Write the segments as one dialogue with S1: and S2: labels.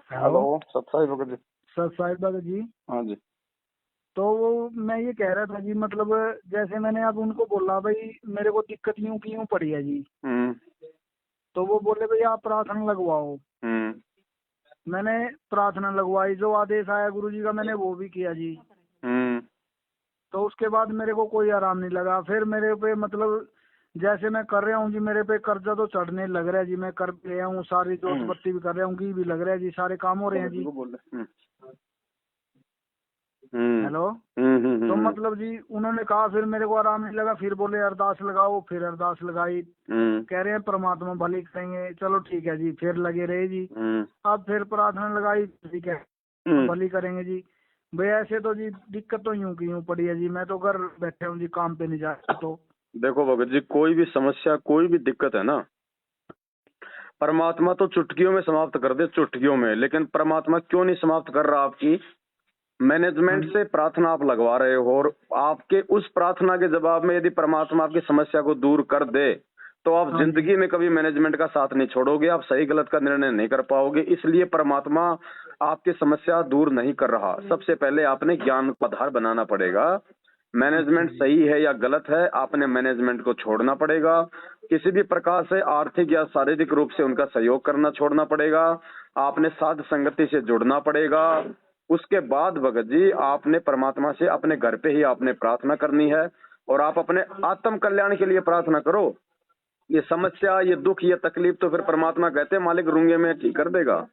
S1: Hello.
S2: सत्साई Bhagat ji.
S1: Sir Sahib Bhagat ji.
S2: हाँ जी।
S1: तो मैं ये कह रहा था जी, मतलब जैसे मैंने अब उनको बोला भाई मेरे को दिक्कत यूं की यूं पड़ी है जी।
S2: हम्म।
S1: तो वो बोले भाई आप प्रार्थना लगवाओ।
S2: हम्म।
S1: मैंने प्रार्थना लगवाई, जो आदेश आया गुरु जी का मैंने वो भी किया जी।
S2: हम्म।
S1: तो उसके बाद मेरे को कोई आराम नहीं लगा। फिर मेरे पे मतलब जैसे मैं कर रहा हूँ जी, मेरे पे कर्जा तो चढ़ने लग रहा है जी। मैं कर रहा हूँ, सारी जोत
S2: हम्म।
S1: बत्ती भी कर रहा हूँ, घी भी लग रहा है जी, सारे काम हो रहे हैं
S2: भगत जी
S1: जी।
S2: को बोल रहे। हम्म।
S1: हेलो।
S2: हम्म।
S1: तो मतलब जी उन्होंने कहा, फिर मेरे को आराम नहीं लगा, फिर बोले अरदास लगाओ, फिर अरदास लगाई।
S2: हम्म।
S1: कह रहे हैं परमात्मा भली करेंगे, चलो ठीक है जी, फिर लगे रहे जी।
S2: हम्म।
S1: अब फिर प्रार्थना लगाई, ठीक है
S2: हम्म।
S1: भली करेंगे जी। भाई ऐसे तो जी दिक्कत तो यूं की यूं पड़ी है जी। मैं तो घर बैठे हूँ जी, काम पे नहीं जा रहा। तो
S2: देखो भगत जी, कोई भी समस्या कोई भी दिक्कत है ना, परमात्मा तो चुटकियों में समाप्त कर दे, चुटकियों में। लेकिन परमात्मा क्यों नहीं समाप्त कर रहा आपकी?
S1: हाँ
S2: मैनेजमेंट
S1: जी।
S2: से प्रार्थना आप लगवा रहे हो, और आपके उस प्रार्थना के जवाब में यदि परमात्मा आपकी समस्या को दूर कर दे तो आप
S1: हाँ जी।
S2: जिंदगी में कभी मैनेजमेंट का साथ नहीं छोड़ोगे, आप सही गलत का निर्णय नहीं कर पाओगे। इसलिए परमात्मा आपकी समस्या दूर नहीं कर रहा। सबसे पहले आपने ज्ञान का आधार बनाना पड़ेगा।
S1: अच्छा
S2: मैनेजमेंट
S1: जी।
S2: सही है या गलत है, आपने मैनेजमेंट को छोड़ना पड़ेगा। किसी भी प्रकार से आर्थिक या शारीरिक रूप से उनका सहयोग करना छोड़ना पड़ेगा। आपने साध संगति से जुड़ना पड़ेगा। उसके बाद भगत जी आपने परमात्मा से अपने घर पे ही आपने प्रार्थना करनी है, और आप अपने आत्म कल्याण के लिए प्रार्थना करो। ये
S1: अच्छा।
S2: समस्या, ये दुख, ये तकलीफ तो फिर परमात्मा कहते हैं मालिक रूंगे में ठीक कर देगा।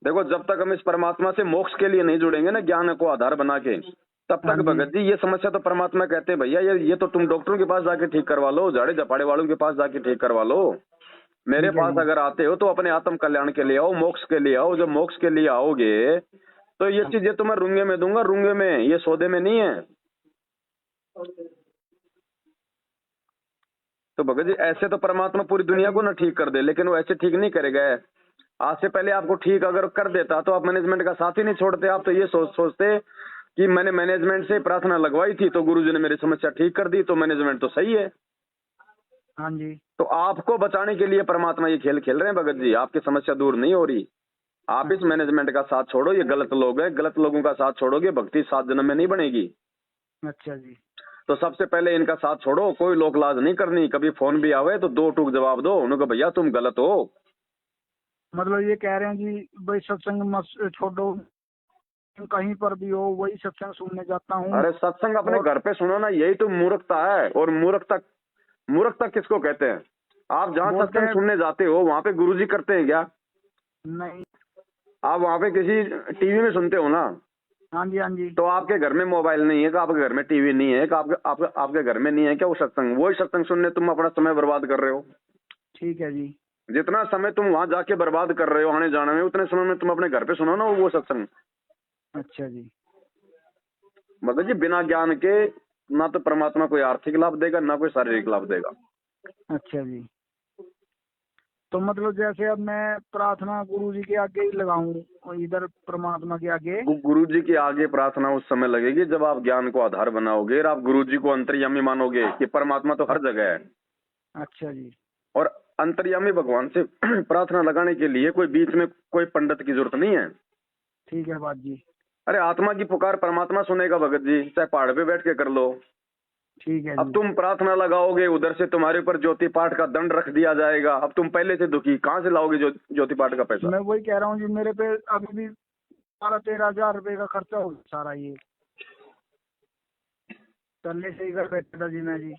S2: देखो, जब तक हम इस परमात्मा से मोक्ष के लिए नहीं जुड़ेंगे ना, ज्ञान को आधार बना के, तब
S1: हाँ
S2: तक
S1: जी।
S2: भगत जी ये समस्या तो परमात्मा कहते हैं भैया ये तो तुम डॉक्टरों के पास जाके ठीक करवा लो, झाड़े झपाड़े वालों के पास जाके ठीक करवा लो। मेरे
S1: ठीक है
S2: पास
S1: जी।
S2: अगर आते हो तो अपने आत्म कल्याण के लिए आओ, मोक्ष के लिए आओ। जब मोक्ष के लिए आओगे तो ये चीजें तुम्हें रूंगे में दूंगा, रूंगे में, ये सौदे में नहीं है। तो भगत जी ऐसे तो परमात्मा पूरी दुनिया को ना ठीक कर दे, लेकिन वो ऐसे ठीक नहीं करेगा। आज से पहले आपको ठीक अगर कर देता तो आप मैनेजमेंट का साथ ही नहीं छोड़ते। आप तो ये सोचते कि मैंने मैनेजमेंट से प्रार्थना लगवाई थी तो गुरुजी ने मेरी समस्या ठीक कर दी, तो मैनेजमेंट तो सही है।
S1: हाँ जी।
S2: तो आपको बचाने के लिए परमात्मा ये खेल खेल रहे हैं भगत जी। आपकी समस्या दूर नहीं हो रही। आप इस
S1: अच्छा जी।
S2: मैनेजमेंट का साथ छोड़ो, ये गलत लोग हैं, गलत लोगों का साथ छोड़ोगे, भक्ति 7 जन्म में नहीं बनेगी।
S1: अच्छा जी।
S2: तो सबसे पहले इनका साथ छोड़ो, कोई लोक लाज नहीं करनी। कभी फोन भी आवे तो 2 टूक जवाब दो उनको, भैया तुम गलत हो।
S1: मतलब ये कह रहे हैं कि भाई सत्संग मत छोड़ो, कहीं पर भी हो वही सत्संग सुनने जाता हूँ।
S2: अरे सत्संग अपने
S1: और
S2: घर पे सुनो ना, यही तो मूर्खता है। और मूर्खता किसको कहते हैं? आप जहाँ
S1: बोलते
S2: सत्संग
S1: हैं
S2: सुनने जाते हो वहां पे गुरुजी करते हैं क्या?
S1: नहीं।
S2: आप वहां पे किसी टीवी में सुनते हो ना?
S1: हाँ जी। हाँ जी।
S2: तो आपके घर में मोबाइल नहीं है, कि आपके घर में टीवी नहीं है, कि आपके घर में नहीं है क्या वो सत्संग? वही सत्संग सुनने तुम अपना समय बर्बाद कर रहे हो।
S1: ठीक है जी।
S2: जितना समय तुम वहां जाके बर्बाद कर रहे हो आने जाने में, उतने समय में तुम अपने घर पे सुनो ना वो सत्संग।
S1: अच्छा जी।
S2: मतलब जी बिना ज्ञान के ना तो परमात्मा कोई आर्थिक लाभ देगा, ना कोई शारीरिक लाभ देगा।
S1: अच्छा जी। तो मतलब जैसे अब मैं प्रार्थना गुरु जी के आगे ही लगाऊं और इधर परमात्मा के आगे।
S2: गुरु जी के आगे प्रार्थना उस समय लगेगी जब आप ज्ञान को आधार बनाओगे और आप गुरु जी को अंतर्यामी मानोगे कि परमात्मा तो हर जगह है।
S1: अच्छा जी।
S2: और अंतर्यामी भगवान से प्रार्थना लगाने के लिए कोई बीच में कोई पंडित की जरूरत नहीं है।
S1: ठीक है बात जी।
S2: अरे आत्मा की पुकार परमात्मा सुनेगा भगत जी, चाहे पहाड़ पे बैठ के कर लो।
S1: ठीक है
S2: अब
S1: जी।
S2: तुम प्रार्थना लगाओगे, उधर से तुम्हारे ऊपर ज्योति पाठ का दंड रख दिया जाएगा। अब तुम पहले से दुखी, कहाँ से लाओगे ज्योति पाठ का पैसा?
S1: मैं वही कह रहा हूँ जी, मेरे पे अभी भी 12-13 हजार रुपए का खर्चा हो गया सारा। ये पहले से ही घर बैठा था जी मैं जी।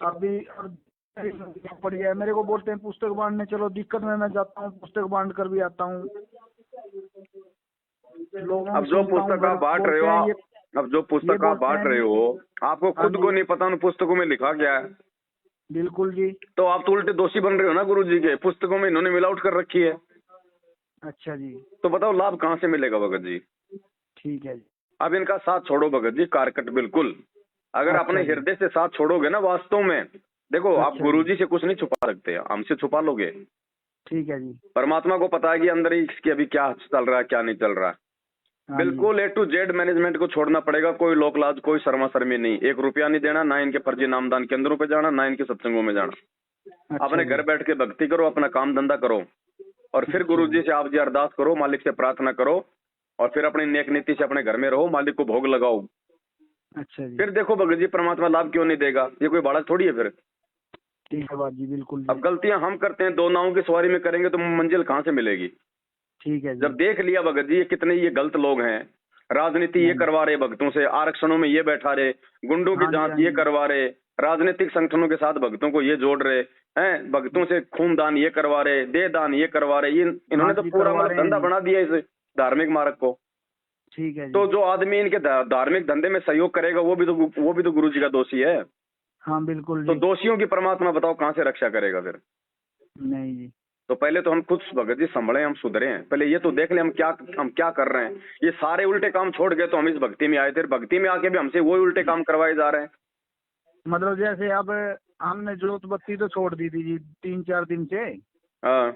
S1: अभी अब पड़ गया है। मेरे को बोलते हैं पुस्तक बांटने चलो, दिक्कत में मैं जाता हूँ, पुस्तक बांट कर भी आता हूँ, लोगों
S2: अब
S1: की
S2: जो
S1: सुनता हूँ,
S2: पुस्तक
S1: फिर
S2: आप बांट रहे
S1: बोलते
S2: हो
S1: हैं
S2: अब जो
S1: ये
S2: पुस्तक आप
S1: बोलते
S2: बांट
S1: हैं
S2: रहे
S1: जी।
S2: हो, आपको
S1: हाँ
S2: खुद
S1: जी।
S2: को नहीं पता उन पुस्तकों में लिखा क्या है।
S1: बिल्कुल जी।
S2: तो आप तो उल्टे दोषी बन रहे हो ना गुरु जी के। पुस्तकों में इन्होंने मिलावट कर रखी है।
S1: अच्छा जी।
S2: तो बताओ लाभ कहाँ से मिलेगा भगत जी?
S1: ठीक है जी।
S2: अब इनका साथ छोड़ो भगत जी, कारकट बिल्कुल। अगर अपने
S1: अच्छा जी।
S2: हृदय से साथ छोड़ोगे ना वास्तव में, देखो आप
S1: अच्छा
S2: गुरु
S1: जी।
S2: जी से कुछ नहीं छुपा सकते, हमसे छुपा लोगे।
S1: ठीक है जी।
S2: परमात्मा को पता है कि अंदर ही इसके अभी क्या चल रहा है, क्या नहीं चल रहा है।
S1: हाँ जी।
S2: बिल्कुल A to Z मैनेजमेंट को छोड़ना पड़ेगा। कोई लोक लाज, कोई शर्मा शर्मी नहीं, 1 रुपया नहीं देना, ना इनके फर्जी नामदान केंद्रों पे जाना, ना इनके सत्संगों में जाना। अपने
S1: जी।
S2: घर बैठ के भक्ति करो, अपना काम धंधा करो, और फिर गुरु जी से आप जी अरदास करो, मालिक से प्रार्थना करो, और फिर अपनी नेक नीति से अपने घर में रहो, मालिक को भोग लगाओ।
S1: अच्छा जी।
S2: फिर देखो भगत जी परमात्मा लाभ क्यों नहीं देगा, ये कोई बड़ा थोड़ी है फिर।
S1: ठीक है बात जी, बिल्कुल
S2: अब
S1: जी।
S2: गलतियां हम करते हैं, दो नावों की सवारी में करेंगे तो मंजिल कहाँ से मिलेगी।
S1: ठीक है जी।
S2: जब देख लिया भगत जी ये कितने ये गलत लोग हैं, राजनीति ये
S1: नहीं।
S2: करवा रहे भक्तों से, आरक्षणों में ये बैठा रहे, गुंडों की
S1: हाँ जी,
S2: जांच
S1: हाँ
S2: ये
S1: जी।
S2: करवा रहे, राजनीतिक संगठनों के साथ भक्तों को ये जोड़ रहे हैं, भक्तों से खून दान ये करवा रहे, देह दान ये करवा रहे, ये इन्होंने
S1: हाँ
S2: तो
S1: जी,
S2: पूरा
S1: करवा
S2: मतलब
S1: रहे हैं
S2: धंधा
S1: जी।
S2: बना दिया इस धार्मिक मार्ग को।
S1: ठीक है
S2: तो
S1: जी।
S2: जो आदमी इनके धार्मिक धंधे में सहयोग करेगा वो भी तो गुरु जी का दोषी है।
S1: हाँ बिल्कुल
S2: तो
S1: जी।
S2: दोषियों की परमात्मा बताओ कहाँ से रक्षा करेगा फिर।
S1: नहीं जी।
S2: तो पहले तो हम खुद भगत जी संभले, हम सुधरे हैं, पहले ये तो देख ले हम क्या कर रहे हैं। ये सारे उल्टे काम छोड़ के तो हम इस भक्ति में आए थे, भक्ति में आके भी हमसे वही उल्टे काम करवाए जा रहे हैं।
S1: मतलब जैसे अब हमने जोत बत्ती तो छोड़ दी थी जी 3-4 दिन से।
S2: हाँ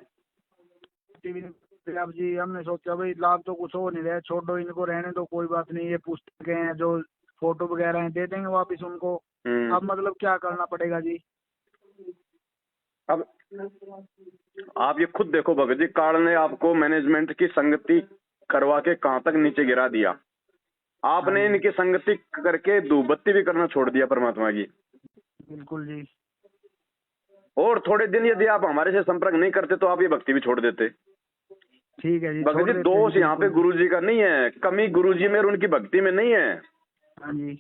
S1: अब जी हमने सोचा भाई लाभ तो कुछ हो नहीं रहा है, छोड़ो इनको, रहने दो, कोई बात नहीं। ये पुस्तकें हैं जो फोटो वगैरह हैं दे देंगे वापिस उनको। अब मतलब क्या करना पड़ेगा जी।
S2: अब आप ये खुद देखो भगत जी, काल ने आपको मैनेजमेंट की संगति करवा के कहाँ तक नीचे गिरा दिया। आपने
S1: हाँ जी।
S2: इनकी संगति करके धूपबत्ती भी करना छोड़ दिया परमात्मा की।
S1: बिल्कुल जी।
S2: और थोड़े दिन यदि आप हमारे से संपर्क नहीं करते तो आप ये भक्ति भी छोड़ देते।
S1: ठीक है जी,
S2: भगत
S1: छोड़
S2: जी
S1: देते हैं
S2: दोष
S1: जी,
S2: यहाँ पे
S1: बिल्कुल।
S2: गुरु जी का नहीं है, कमी गुरु जी में और उनकी भक्ति में नहीं है,
S1: हाँ जी।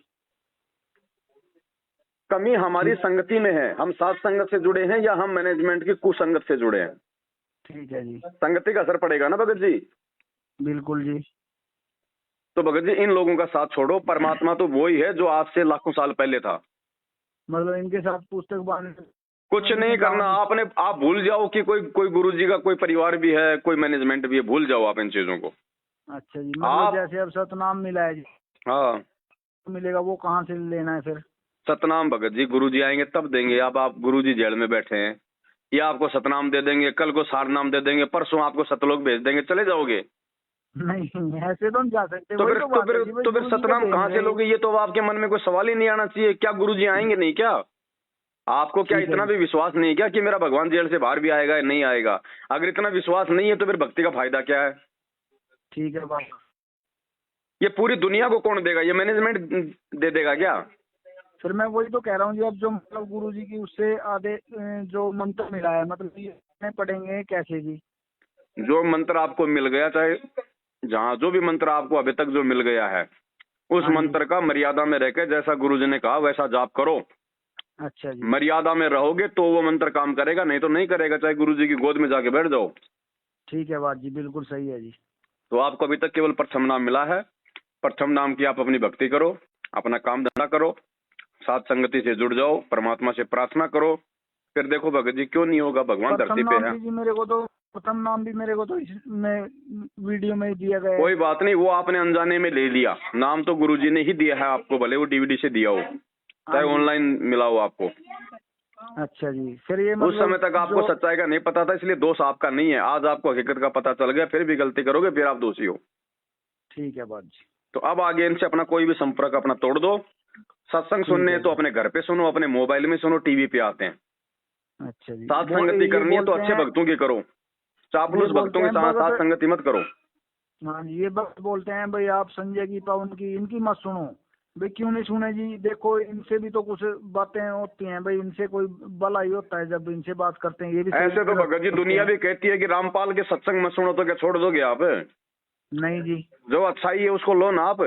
S2: कमी हमारी संगति में है। हम साथ संगत से जुड़े हैं या हम मैनेजमेंट की कुसंगत से जुड़े हैं।
S1: ठीक है जी।
S2: संगति का असर पड़ेगा ना भगत जी।
S1: बिल्कुल जी।
S2: तो भगत जी इन लोगों का साथ छोड़ो, परमात्मा तो वही है जो आज से लाखों साल पहले था।
S1: मतलब इनके साथ पुस्तक बांधने
S2: कुछ नहीं करना आपने, आप भूल जाओ कि कोई गुरु जी का कोई परिवार भी है, कोई मैनेजमेंट भी है, भूल जाओ आप इन चीजों को।
S1: अच्छा जी। मतलब
S2: आप
S1: जैसे अब सतनाम मिला है जी,
S2: हाँ
S1: मिलेगा वो कहाँ से लेना है फिर।
S2: सतनाम भगत जी गुरु जी आएंगे तब देंगे। अब आप गुरु जी जेल में बैठे हैं, या आपको सतनाम दे देंगे, कल को सारनाम दे देंगे, परसों आपको सतलोक भेज देंगे, चले जाओगे।
S1: नहीं ऐसे तो नहीं जा सकते।
S2: तो
S1: वही
S2: फिर
S1: तो
S2: तो
S1: बात
S2: फिर
S1: है जी, भाई
S2: तो फिर
S1: गुरु जी का
S2: सतनाम
S1: देन
S2: कहाँ से
S1: है।
S2: लोगे, ये तो आपके मन में कोई सवाल ही नहीं आना चाहिए। क्या गुरु जी आएंगे नहीं क्या? आपको क्या
S1: ठीक है
S2: इतना
S1: जी।
S2: भी विश्वास नहीं है क्या कि मेरा भगवान जेल से बाहर भी आएगा या नहीं आएगा? अगर इतना विश्वास नहीं है तो फिर भक्ति का फायदा क्या है?
S1: ठीक है बात।
S2: ये पूरी दुनिया को कौन देगा? ये मैनेजमेंट दे देगा क्या?
S1: फिर मैं वही तो कह रहा हूँ जी, अब जो मतलब गुरु जी की उससे आधे जो मंत्र मिला है, मतलब ये पढ़ेंगे कैसे जी।
S2: जो मंत्र आपको मिल गया, चाहे जहाँ जो भी मंत्र आपको अभी तक जो मिल गया है, उस
S1: हाँ जी।
S2: मंत्र का मर्यादा में रहकर जैसा गुरुजी ने कहा वैसा जाप करो।
S1: अच्छा जी।
S2: मर्यादा में रहोगे तो वो मंत्र काम करेगा, नहीं तो नहीं करेगा, चाहे गुरुजी की गोद में जाके बैठ जाओ।
S1: ठीक है बात जी, बिल्कुल सही है जी।
S2: तो आपको अभी तक केवल प्रथम नाम मिला है। प्रथम नाम की आप अपनी भक्ति करो, अपना काम धंधा करो, साथ संगति से जुड़ जाओ, परमात्मा से प्रार्थना करो, फिर देखो भगत जी क्यों नहीं होगा। भगवान धरती पे है।
S1: जी मेरे को तो प्रथम नाम भी मेरे को तो इसमें वीडियो में ही दिया गया है।
S2: कोई बात नहीं, वो आपने अनजाने में ले लिया। नाम तो गुरुजी ने ही दिया है आपको, भले वो डीवीडी से दिया हो, चाहे ऑनलाइन मिला हो आपको।
S1: अच्छा जी। फिर ये
S2: उस समय तक आपको सच्चाई का नहीं पता था, इसलिए दोष आपका नहीं है। आज आपको हकीकत का पता चल गया, फिर भी गलती करोगे, फिर आप दोषी हो।
S1: ठीक है बात जी।
S2: तो अब आगे इनसे अपना कोई भी संपर्क अपना तोड़ दो। सत्संग सुनने तो अपने घर पे सुनो, अपने मोबाइल में सुनो, टीवी पे आते हैं।
S1: अच्छा जी।
S2: साथ संगति करनी है तो अच्छे भक्तों की करो, चापलूस भक्तों के साथ संगति मत करो।
S1: हाँ जी। ये बात बोलते हैं भाई आप संजय की पवन की इनकी मत सुनो। भाई क्यों नहीं सुने जी, देखो इनसे भी तो कुछ बातें होती हैं भाई, इनसे कोई भला ही होता है जब इनसे बात करते हैं। ये भी
S2: ऐसे तो भगत जी दुनिया भी कहती है कि रामपाल के सत्संग मत सुनो, तो क्या छोड़ दोगे आप?
S1: नहीं जी।
S2: जो अच्छाई है उसको लो ना आप।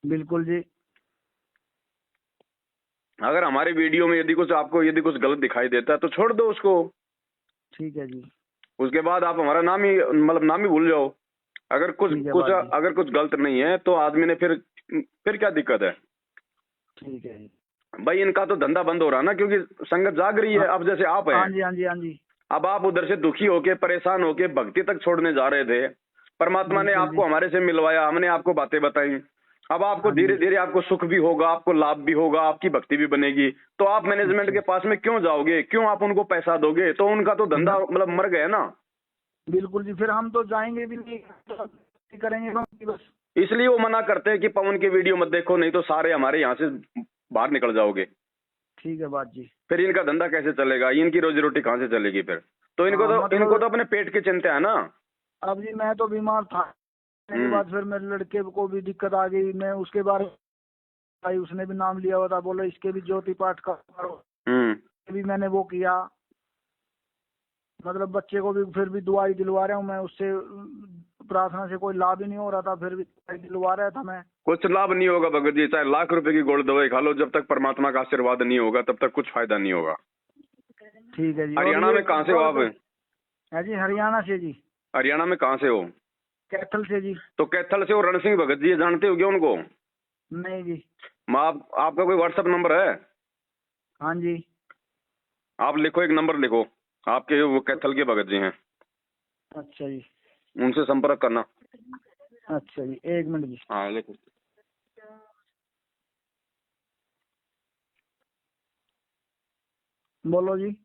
S1: बिल्कुल जी।
S2: अगर हमारे वीडियो में यदि कुछ गलत दिखाई देता है तो छोड़ दो उसको।
S1: ठीक है जी।
S2: उसके बाद आप हमारा नाम ही भूल जाओ। अगर कुछ गलत नहीं है तो आदमी ने फिर क्या दिक्कत है?
S1: ठीक है जी।
S2: भाई इनका तो धंधा बंद हो रहा ना, क्योंकि संगत जाग रही है। अब जैसे आप हैं,
S1: हाँ जी हाँ जी हाँ जी।
S2: अब आप उधर से दुखी होके परेशान होके भक्ति तक छोड़ने जा रहे थे, परमात्मा ने आपको हमारे से मिलवाया, हमने आपको बातें बताई। अब आपको धीरे धीरे आपको सुख भी होगा, आपको लाभ भी होगा, आपकी भक्ति भी बनेगी। तो आप मैनेजमेंट के पास में क्यों जाओगे? क्यों आप उनको पैसा दोगे? तो उनका तो धंधा मतलब मर गया ना।
S1: बिल्कुल जी। फिर हम तो जाएंगे भी नहीं, तो करेंगे बस।
S2: इसलिए वो मना करते हैं कि पवन की वीडियो मत देखो, नहीं तो सारे हमारे यहाँ से बाहर निकल जाओगे।
S1: ठीक है बात जी।
S2: फिर इनका धंधा कैसे चलेगा, इनकी रोजी रोटी कहाँ से चलेगी फिर? तो इनको तो
S1: मतलब
S2: इनको तो अपने पेट की चिंता है ना।
S1: अब जी मैं तो बीमार था, के बाद फिर मेरे लड़के को भी दिक्कत आ गई, मैं उसके बारे में भाई उसने भी नाम लिया हुआ था, बोले इसके भी ज्योति पाठ करो, भी मैंने वो किया। मतलब बच्चे को भी फिर भी दुआई दिलवा रहा हूँ मैं, उससे प्रार्थना से कोई लाभ ही नहीं हो रहा था, फिर भी दुआई दिलवा रहा था मैं।
S2: कुछ लाभ नहीं होगा भगत जी, चाहे लाख रुपए की गोल्ड दवाई खा लो, जब तक परमात्मा का आशीर्वाद नहीं होगा तब तक कुछ फायदा नहीं होगा।
S1: ठीक है जी।
S2: हरियाणा में कहाँ से हो आप?
S1: है जी हरियाणा से जी।
S2: हरियाणा में कहाँ से हो?
S1: कैथल से जी।
S2: तो कैथल से हो रण सिंह भगत जी, जानते हो क्या उनको?
S1: नहीं जी।
S2: आपका कोई व्हाट्सएप नंबर है?
S1: हाँ जी।
S2: आप लिखो, एक नंबर लिखो, आपके वो कैथल के भगत जी हैं।
S1: अच्छा जी।
S2: उनसे संपर्क करना।
S1: अच्छा जी, 1 मिनट जी।
S2: हाँ लिखो।
S1: बोलो जी।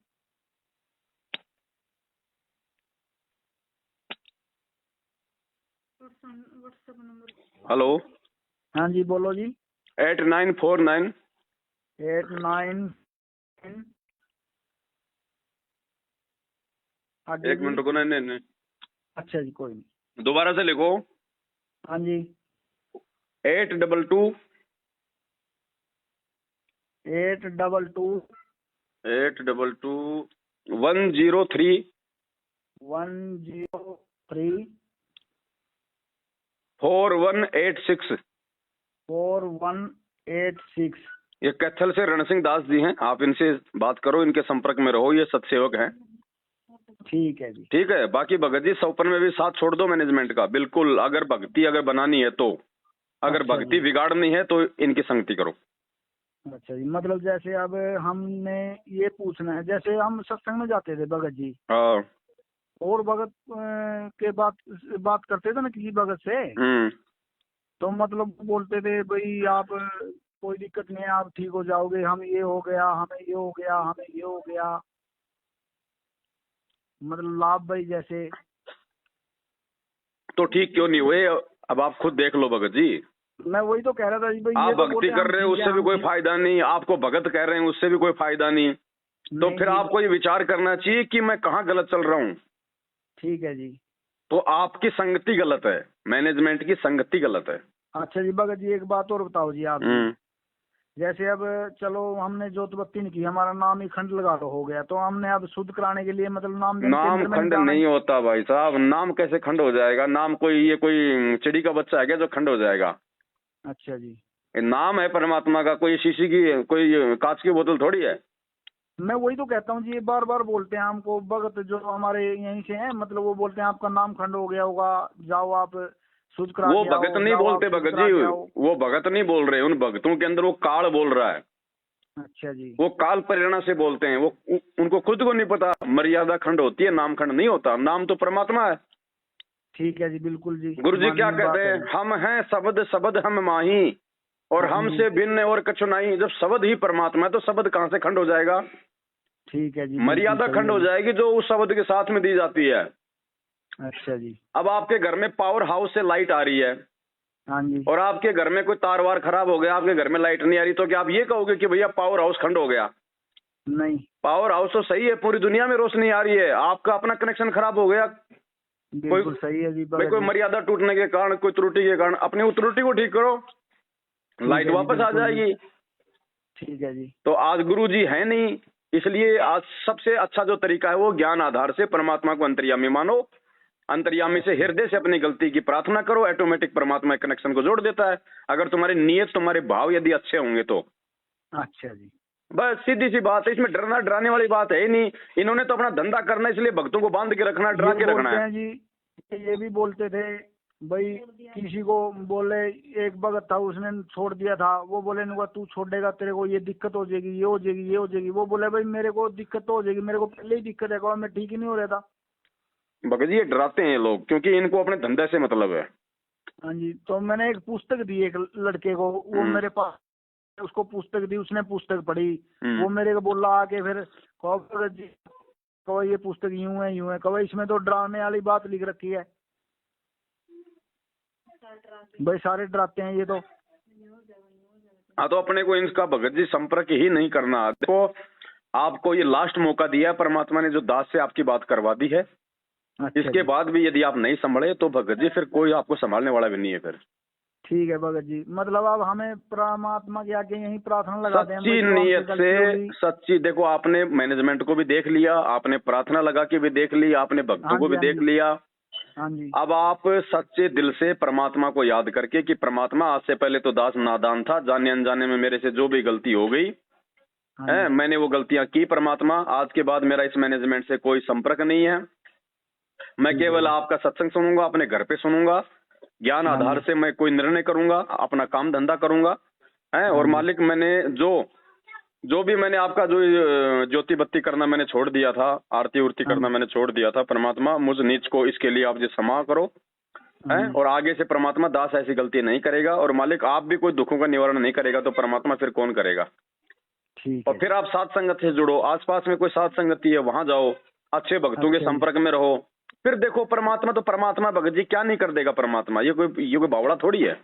S2: हेलो।
S1: हाँ जी बोलो जी।
S2: 8949
S1: 89
S2: एक मिनट रुको, नहीं।
S1: अच्छा जी कोई नहीं।
S2: दोबारा से लिखो।
S1: हाँ जी।
S2: 822
S1: 822
S2: 103 4186।
S1: 4186।
S2: ये कैथल से रण सिंह दास जी हैं, आप इनसे बात करो, इनके संपर्क में रहो, ये सत्सेवक हैं।
S1: ठीक है जी।
S2: ठीक है। बाकी भगत जी सौपन में भी साथ छोड़ दो मैनेजमेंट का, बिल्कुल। अगर भक्ति अगर बनानी है तो, अगर
S1: अच्छा
S2: भक्ति
S1: जी।
S2: बिगाड़नी है तो इनकी संगति करो।
S1: अच्छा जी, मतलब जैसे अब हमने ये पूछना है, जैसे हम सत्संग में जाते थे भगत जी,
S2: हाँ।
S1: और भगत के बात करते थे ना किसी भगत से, तो मतलब बोलते थे भाई आप कोई दिक्कत नहीं है, आप ठीक हो जाओगे, हम ये हो गया, हमें ये हो गया, हमें ये हो गया, मतलब लाभ भाई जैसे।
S2: तो ठीक क्यों नहीं हुए? अब आप खुद देख लो भगत जी।
S1: मैं वही तो कह रहा था जी भाई,
S2: आप
S1: ये तो
S2: भक्ति कर रहे हो उससे भी कोई फायदा नहीं, आपको भगत कह रहे हैं उससे भी कोई फायदा नहीं, तो फिर आपको ये विचार करना चाहिए कि मैं कहाँ गलत चल रहा हूँ।
S1: ठीक है जी।
S2: तो आपकी संगति गलत है, मैनेजमेंट की संगति गलत है।
S1: अच्छा जी भगत जी, एक बात और बताओ जी आप जी। जैसे अब चलो हमने जोत बत्ती नहीं की, हमारा नाम ही खंड लगा तो हो गया, तो हमने अब शुद्ध कराने के लिए मतलब
S2: नाम खंड नहीं होता भाई साहब। नाम कैसे खंड हो जाएगा? नाम कोई चिड़ी का बच्चा है क्या जो खंड हो जाएगा?
S1: अच्छा जी।
S2: नाम है परमात्मा का, कोई शीशी की कोई कांच की बोतल थोड़ी है।
S1: मैं वही तो कहता हूँ जी, ये बार बार बोलते हैं हमको भगत जो हमारे यहीं से हैं, मतलब वो बोलते हैं आपका नाम खंड हो गया होगा, जाओ आप शुद्ध करा
S2: वो भगत नहीं बोलते भगत जी, वो भगत नहीं बोल रहे, उन भगतों के अंदर वो काल बोल रहा है।
S1: अच्छा जी।
S2: वो काल प्रेरणा से बोलते हैं, वो उनको खुद को नहीं पता मर्यादा खंड होती है, नाम खंड नहीं होता। नाम तो परमात्मा है।
S1: ठीक है जी, बिल्कुल जी।
S2: गुरु जी क्या कहते हैं? हम हैं शब्द, शब्द हम माही, और हमसे भिन्न और कछु नहीं। जब शब्द ही परमात्मा है तो शब्द कहाँ से खंड हो जाएगा?
S1: ठीक है जी।
S2: मर्यादा खंड हो जाएगी जो उस शब्द के साथ में दी जाती है।
S1: अच्छा जी।
S2: अब आपके घर में पावर हाउस से लाइट आ रही है,
S1: हाँ जी,
S2: और आपके घर में कोई तार वार खराब हो गया, आपके घर में लाइट नहीं आ रही, तो क्या आप ये कहोगे कि भैया पावर हाउस खंड हो गया?
S1: नहीं,
S2: पावर हाउस तो सही है, पूरी दुनिया में रोशनी आ रही है, आपका अपना कनेक्शन खराब हो गया,
S1: बिल्कुल सही है जी।
S2: भाई कोई मर्यादा टूटने के कारण, कोई त्रुटि के कारण, अपनी उस त्रुटि को ठीक करो, लाइट वापस आ जाएगी।
S1: ठीक है जी।
S2: तो आज गुरु जी है नहीं, इसलिए आज सबसे अच्छा जो तरीका है वो ज्ञान आधार से परमात्मा को अंतर्यामी मानो, अंतर्यामी से हृदय से अपनी गलती की प्रार्थना करो, ऑटोमेटिक परमात्मा कनेक्शन को जोड़ देता है, अगर तुम्हारी नीयत, तुम्हारे भाव यदि अच्छे होंगे तो।
S1: अच्छा जी।
S2: बस सीधी सी बात है, इसमें डरना डराने वाली बात है ही नहीं। इन्होंने तो अपना धंधा करना, इसलिए भक्तों को बांध के रखना, डरा के रखना है
S1: जी। ये भी बोलते थे भाई, किसी को बोले, एक भगत था उसने छोड़ दिया था, वो बोले तू छोड़ेगा तेरे को ये दिक्कत हो जाएगी, ये हो जाएगी, ये हो जाएगी। वो बोले भाई मेरे को दिक्कत तो हो जाएगी, मेरे को पहले ही दिक्कत है, मैं ठीक ही नहीं हो रहा था।
S2: भगत जी ये डराते हैं लोग, क्योंकि इनको अपने धंधे से मतलब है।
S1: हाँ जी, तो मैंने एक पुस्तक दी एक लड़के को, वो मेरे पास, उसको पुस्तक दी, उसने पुस्तक पढ़ी, वो मेरे को बोला आके फिर, भगत जी कहो ये पुस्तक यूं है यूं है, कहो इसमें तो डराने वाली बात लिख रखी है। भाई सारे डराते हैं ये तो।
S2: हाँ, तो अपने को इनका भगत जी संपर्क ही नहीं करना। देखो आपको ये लास्ट मौका दिया है परमात्मा ने, जो दास से आपकी बात करवा दी है।
S1: अच्छा
S2: इसके
S1: जी,
S2: बाद भी यदि आप नहीं संभले तो भगत जी फिर कोई आपको संभालने वाला भी नहीं है फिर।
S1: ठीक है भगत जी। मतलब अब हमें परमात्मा के आगे यही प्रार्थना लगा दें भाई,
S2: सच्ची
S1: जो हमसे
S2: नीयत
S1: गलती
S2: से,
S1: होगी।
S2: सच्ची, देखो आपने मैनेजमेंट को भी देख लिया, आपने प्रार्थना लगा के भी देख ली, आपने भक्तों
S1: हाँ
S2: को
S1: जी,
S2: भी
S1: हाँ
S2: देख
S1: जी,
S2: लिया।
S1: हाँ जी,
S2: अब आप सच्चे दिल से परमात्मा को याद करके कि परमात्मा, आज से पहले तो दास नादान था, जाने अनजाने में मेरे से जो भी गलती हो गई
S1: हाँ
S2: है,
S1: जी,
S2: मैंने वो गलतियां की परमात्मा। आज के बाद मेरा इस मैनेजमेंट से कोई संपर्क नहीं है। मैं
S1: ठीक है
S2: केवल
S1: जी,
S2: आपका सत्संग सुनूंगा, अपने घर पे सुनूंगा, ज्ञान
S1: हाँ
S2: आधार
S1: जी,
S2: से मैं कोई निर्णय करूंगा, अपना काम धंधा करूंगा है।
S1: हाँ
S2: और
S1: जी,
S2: मालिक, मैंने जो जो भी मैंने आपका जो ज्योति बत्ती करना मैंने छोड़ दिया था, आरती उर्ती
S1: हाँ
S2: करना
S1: जी,
S2: मैंने छोड़ दिया था, परमात्मा मुझ नीच को इसके लिए आप जी क्षमा करो
S1: हाँ
S2: है।
S1: जी,
S2: और आगे से परमात्मा दास ऐसी गलती नहीं करेगा। और मालिक आप भी कोई दुखों का निवारण नहीं करेगा तो परमात्मा फिर कौन करेगा।
S1: ठीक
S2: और
S1: है
S2: फिर
S1: जी,
S2: आप साथ संगत से जुड़ो, आसपास में कोई साथ संगति है वहां जाओ, अच्छे भक्तों के
S1: अच्छा जी,
S2: संपर्क में रहो। फिर देखो परमात्मा तो परमात्मा, भगत जी क्या नहीं कर देगा परमात्मा, ये कोई बावड़ा थोड़ी है।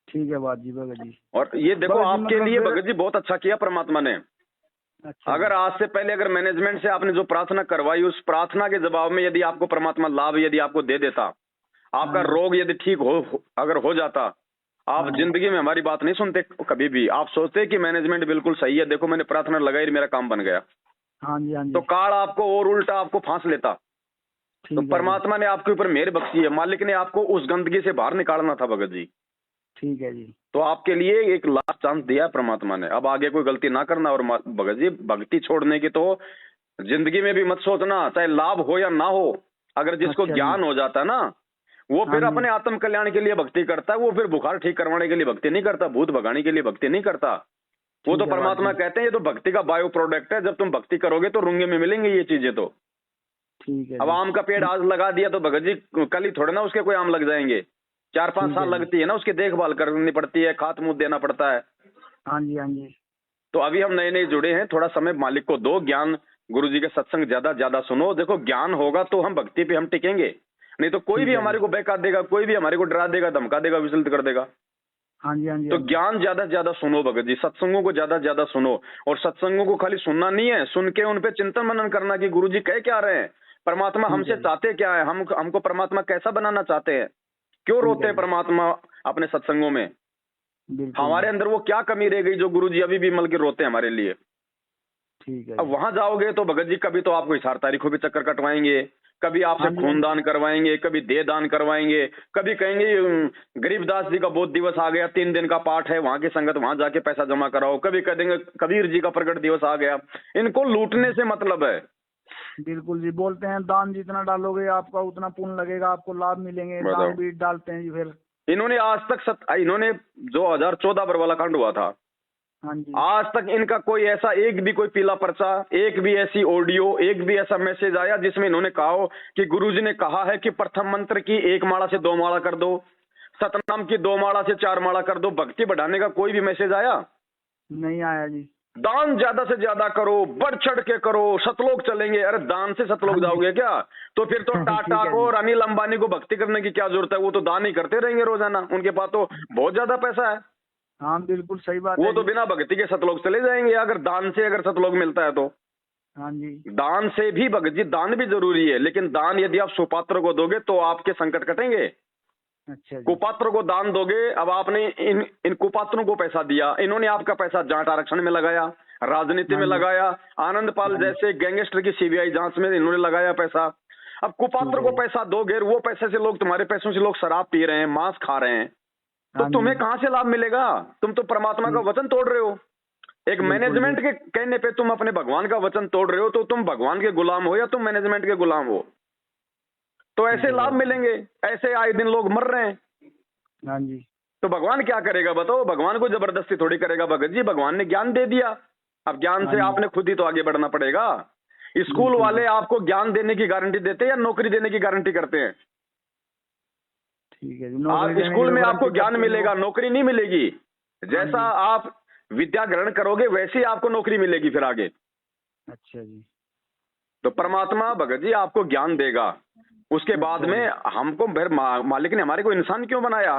S1: ठीक है बात जी भगत जी।
S2: और ये देखो
S1: भगत जी
S2: आपके
S1: मतलब
S2: लिए
S1: फिर,
S2: भगत जी बहुत अच्छा किया परमात्मा ने।
S1: अच्छा
S2: अगर
S1: जी,
S2: आज से पहले अगर मैनेजमेंट से आपने जो प्रार्थना करवाई, उस प्रार्थना के जवाब में यदि आपको परमात्मा लाभ यदि आपको दे देता,
S1: हाँ
S2: आपका
S1: जी,
S2: रोग यदि ठीक अगर हो जाता, आप
S1: हाँ जी,
S2: जिंदगी में हमारी बात नहीं सुनते कभी भी। आप सोचते कि मैनेजमेंट बिल्कुल सही है, देखो मैंने प्रार्थना लगाई, मेरा काम बन गया।
S1: हाँ जी, हाँ
S2: तो
S1: जी,
S2: काल आपको और उल्टा आपको फांस लेता। तो
S1: ठीक है जी,
S2: परमात्मा ने आपके ऊपर मेहर बख्शी है, मालिक ने आपको उस गंदगी से बाहर निकालना था भगत जी।
S1: ठीक है जी,
S2: तो आपके लिए एक लास्ट चांस दिया है परमात्मा ने। अब आगे कोई गलती ना करना। और भगत जी, भक्ति छोड़ने की तो जिंदगी में भी मत सोचना, चाहे लाभ हो या ना हो। अगर जिसको
S1: अच्छा जी,
S2: ज्ञान हो जाता है ना, वो
S1: हाँ
S2: फिर
S1: जी,
S2: अपने आत्म कल्याण के लिए भक्ति करता है। वो फिर बुखार ठीक करवाने के लिए भक्ति नहीं करता, भूत भगाने के लिए भक्ति नहीं करता। वो तो
S1: ठीक है बात
S2: परमात्मा
S1: जी,
S2: कहते हैं ये तो भक्ति का बायो प्रोडक्ट है, जब तुम भक्ति करोगे तो रुंगे में मिलेंगे ये चीजें। तो
S1: ठीक है
S2: अब
S1: जी,
S2: आम का पेड़ आज लगा दिया तो भगत जी कल ही थोड़े ना उसके कोई आम लग जाएंगे। 4-5
S1: ठीक
S2: साल
S1: है जी,
S2: लगती है ना, उसकी देखभाल करनी पड़ती है, खाद मूद देना पड़ता है।
S1: हाँ जी, हाँ जी,
S2: तो अभी हम नए नए जुड़े हैं, थोड़ा समय मालिक को दो, ज्ञान गुरु जी के सत्संग ज्यादा ज्यादा सुनो। देखो ज्ञान होगा तो हम भक्ति पे हम टिकेंगे, नहीं तो कोई
S1: ठीक
S2: भी
S1: है
S2: हमारे
S1: जी,
S2: को बहका देगा, कोई भी हमारे को डरा देगा, धमका देगा, विचलित कर देगा।
S1: हाँ जी, हाँ जी,
S2: तो
S1: हाँ जी,
S2: ज्ञान ज्यादा से ज्यादा सुनो भगत जी, सत्संगों को ज्यादा से ज्यादा सुनो। और सत्संगों को खाली सुनना नहीं है, सुन के उन पे चिंतन मनन करना कि गुरु जी कह क्या रहे हैं, परमात्मा
S1: ठीक
S2: हमसे
S1: है जी,
S2: चाहते क्या है, हमको परमात्मा कैसा बनाना चाहते हैं, क्यों
S1: ठीक
S2: रोते
S1: है
S2: हैं
S1: जी,
S2: परमात्मा अपने सत्संगों में,
S1: बिल्कुल
S2: हमारे
S1: जी,
S2: अंदर वो क्या कमी रह गई जो गुरु जी अभी भी मल के रोते हैं हमारे लिए।
S1: ठीक है
S2: अब
S1: जी,
S2: वहां जाओगे तो भगत जी कभी तो आपको हिसार तारीखों पे चक्कर कटवाएंगे, कभी आपसे
S1: हाँ जी, हाँ
S2: खून
S1: जी,
S2: दान करवाएंगे, कभी देह दान करवाएंगे, कभी कहेंगे गरीबदास जी का बहुत दिवस आ गया, 3 दिन का पाठ है, वहां की संगत, वहां जाके पैसा जमा कराओ। कभी कह देंगे कबीर जी का प्रकट दिवस आ गया। इनको लूटने से मतलब है।
S1: बिल्कुल जी। बोलते हैं दान जितना डालोगे आपका उतना पुण्य लगेगा, आपको लाभ मिलेंगे,
S2: बताओ,
S1: दान भी डालते हैं जी फिर।
S2: इन्होंने आज तक इन्होंने जो 2014 पर वाला कांड हुआ था,
S1: हाँ जी,
S2: आज तक इनका कोई ऐसा एक भी कोई पीला पर्चा, एक भी ऐसी ऑडियो, एक भी ऐसा मैसेज आया जिसमें इन्होंने कहा हो कि गुरुजी ने कहा है कि प्रथम मंत्र की 1 माला से 2 माला कर दो, सतनाम की 2 माला से 4 माला कर दो, भक्ति बढ़ाने का कोई भी मैसेज आया?
S1: नहीं आया जी,
S2: दान ज्यादा से ज्यादा करो, बढ़ चढ़ के करो, सतलोक चलेंगे। अरे दान से
S1: हाँ
S2: सतलोक
S1: जी,
S2: जाओगे क्या? तो फिर तो टाटा
S1: ठीक है
S2: को
S1: जी,
S2: और अनिल अंबानी को भक्ति करने की क्या जरूरत है, वो तो दान ही करते रहेंगे रोजाना, उनके पास तो बहुत ज्यादा पैसा है।
S1: हाँ बिल्कुल सही बात
S2: वो
S1: है
S2: तो
S1: जी,
S2: बिना भक्ति के सतलोक चले जाएंगे, अगर दान से अगर सतलोक मिलता है तो।
S1: हाँ जी,
S2: दान से भी भगत जी, दान भी जरूरी है, लेकिन दान यदि आप सुपात्र को दोगे तो आपके संकट कटेंगे।
S1: अच्छा जी,
S2: कुपात्र को दान दोगे, अब आपने इन कुपात्रों को पैसा दिया, इन्होंने आपका पैसा जाट आरक्षण में लगाया, राजनीति
S1: हाँ
S2: में
S1: जी,
S2: लगाया, आनंद पाल
S1: हाँ जी,
S2: जैसे गैंगस्टर की सीबीआई जांच में इन्होंने लगाया पैसा। अब
S1: ठीक
S2: कुपात्र
S1: है
S2: को
S1: जी,
S2: पैसा दोगे, वो पैसे से लोग, तुम्हारे पैसों से लोग शराब पी रहे हैं, मांस खा रहे हैं, तो
S1: हाँ जी,
S2: तुम्हें कहां से लाभ मिलेगा? तुम तो परमात्मा का
S1: ठीक,
S2: वचन तोड़ रहे हो। एक
S1: बिल्कुल जी,
S2: मैनेजमेंट के कहने पे तुम अपने भगवान का वचन तोड़ रहे हो, तो तुम भगवान के गुलाम हो या तुम मैनेजमेंट के गुलाम हो? तो
S1: ठीक
S2: ऐसे
S1: है
S2: लाभ
S1: बात जी,
S2: मिलेंगे, ऐसे आए दिन लोग मर रहे हैं।
S1: हाँ जी,
S2: तो भगवान क्या करेगा बताओ? भगवान को जबरदस्ती थोड़ी करेगा भगत जी, भगवान ने ज्ञान दे दिया, अब ज्ञान
S1: हाँ
S2: से
S1: जी,
S2: आपने खुद ही तो आगे बढ़ना पड़ेगा। स्कूल
S1: बिल्कुल
S2: वाले
S1: जी,
S2: आपको ज्ञान देने की गारंटी देते हैं या नौकरी देने की गारंटी करते हैं?
S1: ठीक है जी,
S2: आप
S1: नौकरी देने की
S2: स्कूल
S1: तो
S2: में आपको
S1: गारंटी
S2: ज्ञान
S1: करते हैं वो।
S2: मिलेगा, नौकरी नहीं मिलेगी।
S1: हाँ
S2: जैसा
S1: जी,
S2: आप विद्या ग्रहण करोगे वैसे ही आपको नौकरी मिलेगी फिर आगे।
S1: अच्छा जी,
S2: तो परमात्मा भगत जी आपको ज्ञान देगा, उसके बाद
S1: अच्छा
S2: में
S1: जी,
S2: हमको फिर मालिक ने हमारे को इंसान क्यों बनाया?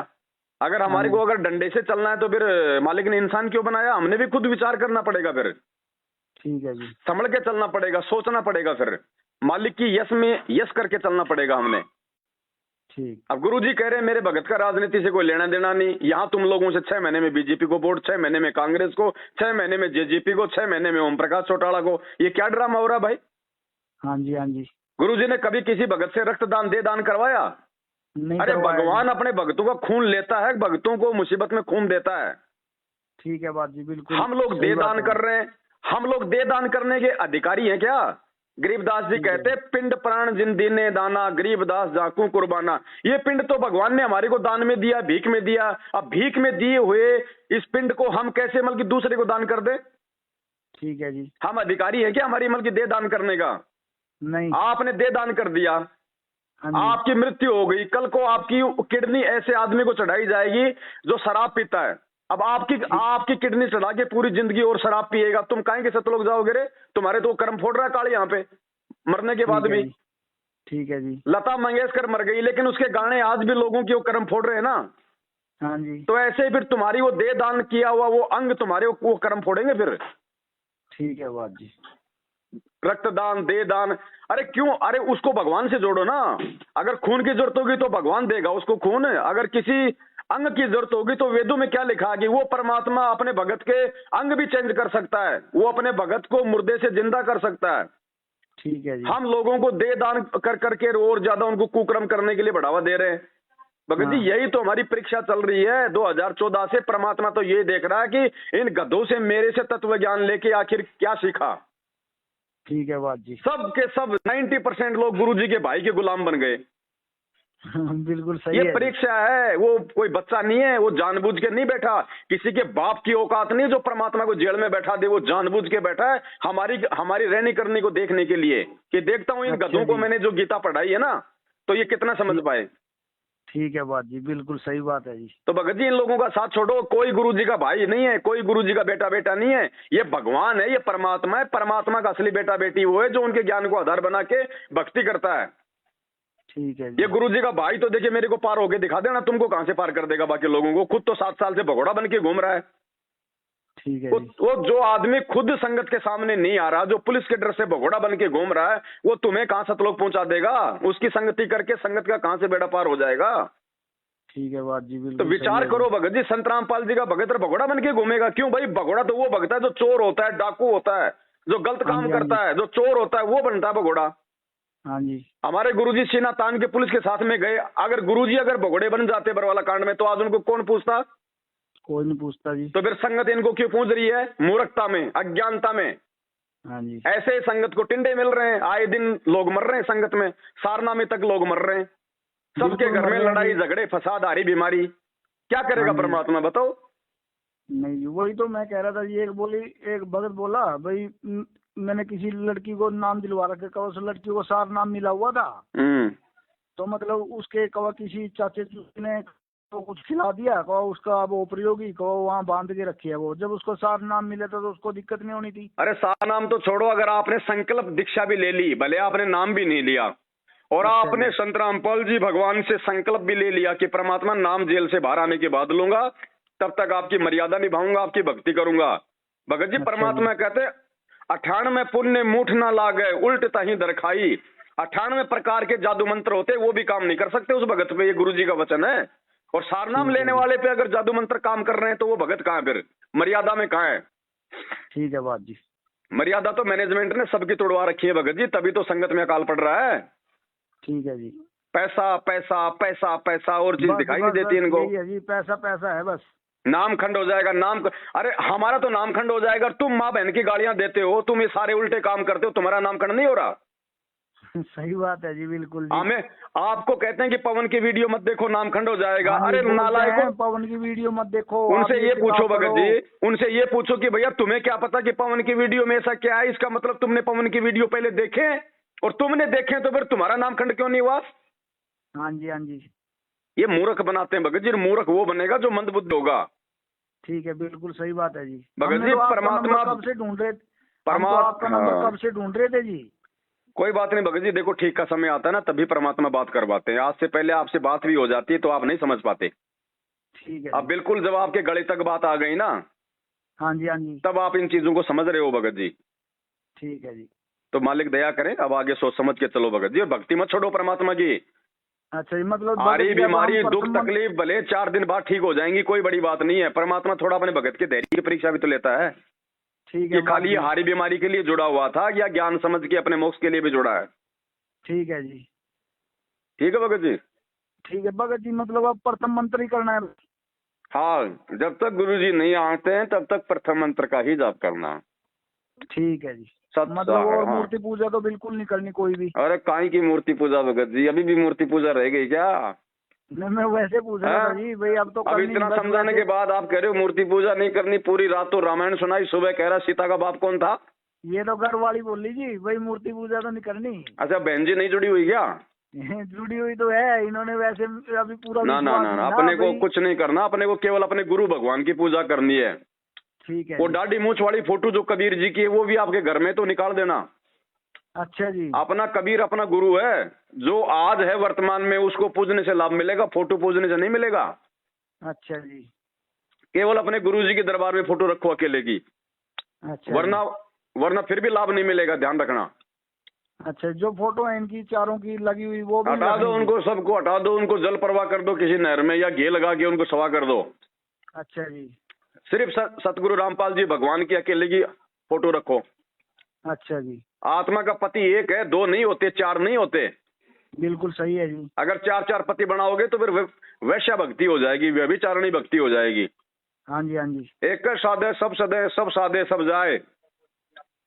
S2: अगर हमारे को अगर डंडे से चलना है तो फिर मालिक ने इंसान क्यों बनाया? हमने भी खुद विचार करना पड़ेगा फिर।
S1: ठीक है जी।
S2: संभल के चलना पड़ेगा, सोचना पड़ेगा, फिर मालिक की यश में यश करके चलना पड़ेगा हमने।
S1: ठीक।
S2: अब गुरुजी कह रहे हैं मेरे भगत का राजनीति से कोई लेना देना नहीं। यहाँ तुम लोगों से 6 महीने में बीजेपी को वोट, 6 महीने में कांग्रेस को, 6 महीने में जेजेपी को, 6 महीने में ओम प्रकाश चौटाला को। ये क्या ड्रामा हो रहा भाई?
S1: हाँ जी, हाँ जी।
S2: गुरुजी ने कभी किसी भगत से रक्तदान दे दान करवाया?
S1: नहीं।
S2: अरे भगवान अपने भक्तों का खून लेता है, भक्तों को मुसीबत में खून देता है।
S1: ठीक है बात जी, बिल्कुल।
S2: हम लोग दे दान कर रहे हैं, हम लोग दे दान करने के अधिकारी हैं क्या? गरीबदास जी कहते पिंड प्राण जिन दीने दाना, गरीबदास जाकू कुर्बाना। ये पिंड तो भगवान ने हमारे को दान में दिया, भीख में दिया। अब भीख में दिए हुए इस पिंड को हम कैसे मतलब दूसरे को दान कर दे?
S1: ठीक है जी।
S2: हम अधिकारी हैं क्या हमारी मतलब दे दान करने का?
S1: नहीं।
S2: आपने दे दान कर दिया,
S1: हाँ जी।
S2: आपकी मृत्यु हो गई, कल को आपकी किडनी ऐसे आदमी को चढ़ाई जाएगी जो शराब पीता है। अब आपकी किडनी चढ़ा के पूरी जिंदगी और शराब पिएगा, तुम काहे के सतलोक जाओगे रे? तुम्हारे तो कर्म फोड़ रहा है काल यहाँ पे मरने के बाद भी।
S1: ठीक है जी।
S2: लता मंगेशकर मर गई लेकिन उसके गाने आज भी लोगों की वो कर्म फोड़ रहे हैं ना।
S1: हाँ जी।
S2: तो ऐसे ही फिर तुम्हारी वो दे दान किया हुआ वो अंग तुम्हारे वो कर्म फोड़ेंगे फिर।
S1: ठीक है बात जी।
S2: रक्तदान, दे दान, अरे क्यों? अरे उसको भगवान से जोड़ो ना। अगर खून की जरूरत होगी तो भगवान देगा उसको खून। अगर किसी अंग की जरूरत होगी तो वेदों में क्या लिखा है कि वो परमात्मा अपने भगत के अंग भी चेंज कर सकता है, वो अपने भगत को मुर्दे से जिंदा कर सकता है।
S1: ठीक है जी। हम
S2: लोगों को दे दान कर करके और ज्यादा उनको कुकर्म करने के लिए बढ़ावा दे रहे हैं। भगत जी यही तो हमारी परीक्षा चल रही है 2014 से। परमात्मा तो ये देख रहा है कि इन गधों से मेरे से तत्व ज्ञान लेके आखिर क्या सीखा।
S1: ठीक है बात जी।
S2: सब के सब 90% लोग गुरुजी के भाई के गुलाम बन गए।
S1: बिल्कुल सही
S2: ये
S1: है।
S2: परीक्षा है, वो कोई बच्चा नहीं है, वो जानबूझ के नहीं बैठा। किसी के बाप की औकात नहीं जो परमात्मा को जेल में बैठा दे, वो जानबूझ के बैठा है हमारी रहनी करनी को देखने के लिए कि देखता हूं इन गधों को मैंने जो गीता पढ़ाई है ना तो ये कितना समझ पाए।
S1: ठीक है बात जी, बिल्कुल सही बात है जी।
S2: तो भगत जी इन लोगों का साथ छोड़ो। कोई गुरुजी का भाई नहीं है, कोई गुरुजी का बेटा नहीं है। ये भगवान है, ये परमात्मा है। परमात्मा का असली बेटा बेटी वो है जो उनके ज्ञान को आधार बना के भक्ति करता है।
S1: ठीक है जी।
S2: ये गुरुजी का भाई तो देखिए मेरे को पार होके दिखा देना, तुमको कहां से पार कर देगा बाकी लोगों को। खुद तो 7 साल से भगोड़ा बन के घूम रहा है।
S1: ठीक है।
S2: वो जो आदमी खुद संगत के सामने नहीं आ रहा, जो पुलिस के डर से भगोड़ा बन के घूम रहा है, वो तुम्हें कहां सतलोक पहुंचा देगा? उसकी संगति करके संगत का कहां से बेड़ा पार हो जाएगा?
S1: ठीक है बात जी, बिल्कुल।
S2: तो विचार करो भगत जी, संत रामपाल जी का भगत भगोड़ा बन के घूमेगा क्यों भाई? भगोड़ा तो वो भगत है जो चोर होता है, डाकू होता है, जो गलत काम करता है, जो चोर होता है वो बनता है भगोड़ा।
S1: हाँ जी।
S2: हमारे गुरुजी सीना तान के पुलिस के साथ में गए। अगर गुरुजी अगर भगोड़े बन जाते बरवाला कांड में तो आज उनको कौन पूछता?
S1: कोई नहीं पूछता जी।
S2: तो फिर संगत इनको क्यों पूछ रही है? मूर्खता में, अज्ञानता में।
S1: हाँ जी।
S2: ऐसे ही संगत को टिंडे मिल रहे हैं, आए दिन लोग मर रहे हैं संगत में, सारना में तक लोग मर रहे हैं। सबके घर में लड़ाई झगड़े फसाद आ रही बीमारी। क्या करेगा परमात्मा बताओ?
S1: नहीं वही तो मैं कह रहा था जी। एक भगत बोला भाई मैंने किसी लड़की को नाम दिलवा रखे, कवा उस लड़की को सार नाम मिला हुआ था। तो मतलब उसके कवा किसी चाचे ने तो कुछ खिला दिया, कवा उसका वो उपयोगी कवा वहाँ बांध के रखी है। वो जब उसको सार नाम मिला था तो उसको दिक्कत नहीं होनी थी।
S2: अरे सार नाम तो छोड़ो, अगर आपने संकल्प दीक्षा भी ले ली, भले आपने नाम भी नहीं लिया और आपने संत रामपाल जी भगवान से संकल्प भी ले लिया कि परमात्मा नाम जेल से बाहर आने के बाद लूंगा, तब तक आपकी मर्यादा निभाऊंगा, आपकी भक्ति करूंगा। भगत जी परमात्मा कहते 98 पुण्य मूठ ना लागे उल्ट तही दरखाई। 98 प्रकार के जादू मंत्र होते वो भी काम नहीं कर सकते उस भगत पे, ये गुरु जी का वचन है। और सारनाम लेने वाले पे अगर जादू मंत्र काम कर रहे हैं तो वो भगत कहाँ फिर मर्यादा में कहाँ है?
S1: ठीक है बात जी।
S2: मर्यादा तो मैनेजमेंट ने सबकी तोड़वा रखी है भगत जी, तभी तो संगत में अकाल पड़ रहा है।
S1: ठीक है जी।
S2: पैसा पैसा पैसा पैसा और चीज दिखाई नहीं देती इनको।
S1: जी पैसा पैसा है बस।
S2: नाम खंड हो जाएगा, अरे हमारा तो नाम खंड हो जाएगा। तुम माँ बहन की गालियां देते हो, तुम ये सारे उल्टे काम करते हो, तुम्हारा नाम खंड नहीं हो रहा।
S1: सही बात है जी, बिल्कुल जी।
S2: हमें आपको कहते हैं कि पवन की वीडियो मत देखो नाम खंड हो जाएगा। अरे नालायकों,
S1: पवन की वीडियो मत देखो।
S2: उनसे ये पूछो भगत जी, उनसे ये पूछो कि भैया तुम्हें क्या पता कि पवन की वीडियो में ऐसा क्या है? इसका मतलब तुमने पवन की वीडियो पहले देखे और तुमने देखे तो फिर तुम्हारा नाम खंड क्यों नहीं हुआ?
S1: हाँ जी हाँ जी।
S2: ये मूर्ख बनाते हैं भगत जी। मूर्ख वो बनेगा जो मंदबुद्ध होगा।
S1: ठीक है, बिल्कुल सही बात है जी।
S2: भगत जी परमात्मा
S1: कब से ढूंढ रहे, आपका नंबर कब से ढूंढ रहे थे जी।
S2: कोई बात नहीं भगत जी, देखो ठीक का समय आता है ना तभी परमात्मा बात करवाते हैं। आज से पहले आपसे बात भी हो जाती है तो आप नहीं समझ पाते।
S1: ठीक है
S2: अब
S1: जी।
S2: बिल्कुल जब आपके गले तक बात आ गई ना,
S1: हाँ जी, हाँ जी।
S2: तब आप इन चीजों को समझ रहे हो भगत जी।
S1: ठीक है जी।
S2: तो मालिक दया करें, अब आगे सोच समझ के चलो भगत जी, और भक्ति मत छोड़ो परमात्मा की।
S1: अच्छा जी, मतलब
S2: सारी
S1: भगत जी अब हम
S2: बीमारी दुख
S1: प्रथम
S2: तकलीफ भले 4 दिन बाद ठीक हो जाएंगी, कोई बड़ी बात नहीं है। परमात्मा थोड़ा अपने भगत के धैर्य की परीक्षा भी तो लेता है
S1: ठीक
S2: कि
S1: है
S2: खाली ये
S1: बाबू जी।
S2: हारी बीमारी के लिए जुड़ा हुआ था या ज्ञान समझ के अपने मोक्ष के लिए भी जुड़ा है।
S1: ठीक है जी।
S2: ठीक है भगत जी।
S1: ठीक है भगत जी, मतलब अब प्रथम मंत्र ही करना है।
S2: हाँ, जब तक गुरुजी नहीं आते हैं तब तक प्रथम मंत्र का ही जाप करना।
S1: ठीक है जी।
S2: सच
S1: मतलब
S2: है,
S1: और
S2: हाँ।
S1: मूर्ति पूजा तो बिल्कुल नहीं करनी कोई भी।
S2: अरे काहे की मूर्ति पूजा भगत जी, अभी भी मूर्ति पूजा रह गई क्या?
S1: नहीं, मैं वैसे पूछ रहा था
S2: हाँ?
S1: जी, भाई अब तो
S2: अब
S1: करनी
S2: इतना
S1: नहीं, बस
S2: समझाने के
S1: वैसे।
S2: बाद आप कह रहे हो मूर्ति पूजा नहीं करनी, पूरी रात तो रामायण सुनाई, सुबह कह रहा सीता का बाप कौन था?
S1: ये तो घर वाली बोली जी, भाई मूर्ति पूजा तो नहीं करनी।
S2: अच्छा, बहन जी नहीं जुड़ी हुई क्या?
S1: जुड़ी हुई तो है, इन्होंने वैसे अभी पूरा
S2: ना ना
S1: विश्वास
S2: ना
S1: नहीं
S2: ना,
S1: ना
S2: अपने को
S1: भाई।
S2: कुछ नहीं करना, अपने को केवल अपने गुरु भगवान की पूजा करनी है।
S1: ठीक है
S2: वो
S1: जी।
S2: दाढ़ी मूछ वाली फोटो जो कबीर जी की है वो भी आपके घर में तो निकाल देना।
S1: अच्छा जी।
S2: अपना कबीर अपना गुरु है, जो आज है वर्तमान में, उसको पूजने से लाभ मिलेगा, फोटो पूजने से नहीं मिलेगा।
S1: अच्छा जी।
S2: केवल अपने गुरु जी के दरबार में फोटो रखो अकेले की,
S1: अच्छा
S2: वरना वरना फिर भी लाभ नहीं मिलेगा, ध्यान रखना।
S1: अच्छा, जो फोटो है इनकी चारों की लगी हुई वो भी
S2: हटा दो
S1: रखनी
S2: उनको, सबको हटा दो, उनको जल प्रवाह कर दो किसी नहर में, या घी लगा के उनको सवा कर दो।
S1: अच्छा जी।
S2: सिर्फ सतगुरु रामपाल जी भगवान की अकेले की फोटो रखो।
S1: अच्छा जी।
S2: आत्मा का पति एक है, 2 नहीं होते, 4 नहीं होते।
S1: बिल्कुल सही है जी।
S2: अगर 4 पति बनाओगे तो फिर वैश्या भक्ति हो जाएगी, व्यभिचारिणी भक्ति हो जाएगी।
S1: हाँ जी, हाँ जी।
S2: एक साधे सब सदे, सब साधे सब जाए,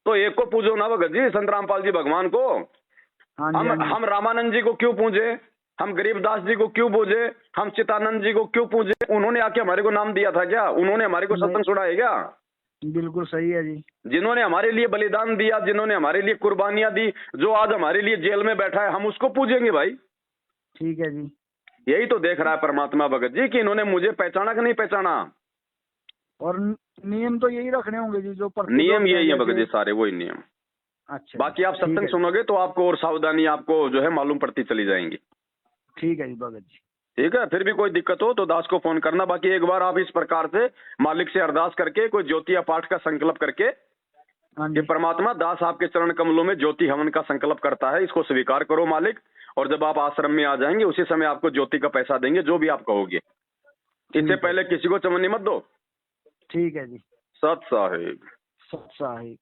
S2: तो एक को पूजो ना भगत जी, संत रामपाल जी भगवान को।
S1: हाँ जी, हाँ जी।
S2: हम रामानंद जी को क्यों पूजे, हम गरीबदास जी को क्यों पूजे, हम चितानंद जी को क्यों पूजे? उन्होंने आके हमारे को नाम दिया था क्या? उन्होंने हमारे को सत्संग सुनाया क्या?
S1: बिल्कुल सही है जी।
S2: जिन्होंने हमारे लिए बलिदान दिया, जिन्होंने हमारे लिए कुर्बानियां दी, जो आज हमारे लिए जेल में बैठा है, हम उसको पूजेंगे भाई।
S1: ठीक है जी।
S2: यही तो देख रहा है परमात्मा भगत जी कि इन्होंने मुझे पहचाना कि नहीं पहचाना।
S1: और नियम तो यही रखने होंगे जी, जो
S2: नियम यही है भगत जी,
S1: जैसे।
S2: सारे वही नियम।
S1: अच्छा,
S2: बाकी आप
S1: ठीक
S2: सत्संग
S1: है।
S2: सुनोगे तो आपको और सावधानी आपको जो है मालूम पड़ती चली जाएंगी।
S1: ठीक है जी भगत जी।
S2: ठीक है, फिर भी कोई दिक्कत हो तो दास को फोन करना। बाकी एक बार आप इस प्रकार से मालिक से अरदास करके कोई ज्योति या पाठ का संकल्प करके
S1: हाँ
S2: कि
S1: जी।
S2: परमात्मा दास आपके चरण कमलों में ज्योति हवन का संकल्प करता है, इसको स्वीकार करो मालिक। और जब आप आश्रम में आ जाएंगे उसी समय आपको ज्योति का पैसा देंगे, जो भी आप कहोगे। इससे पहले किसी को चमन मत दो।
S1: ठीक है जी।
S2: सत साहिब।
S1: सत साहिब।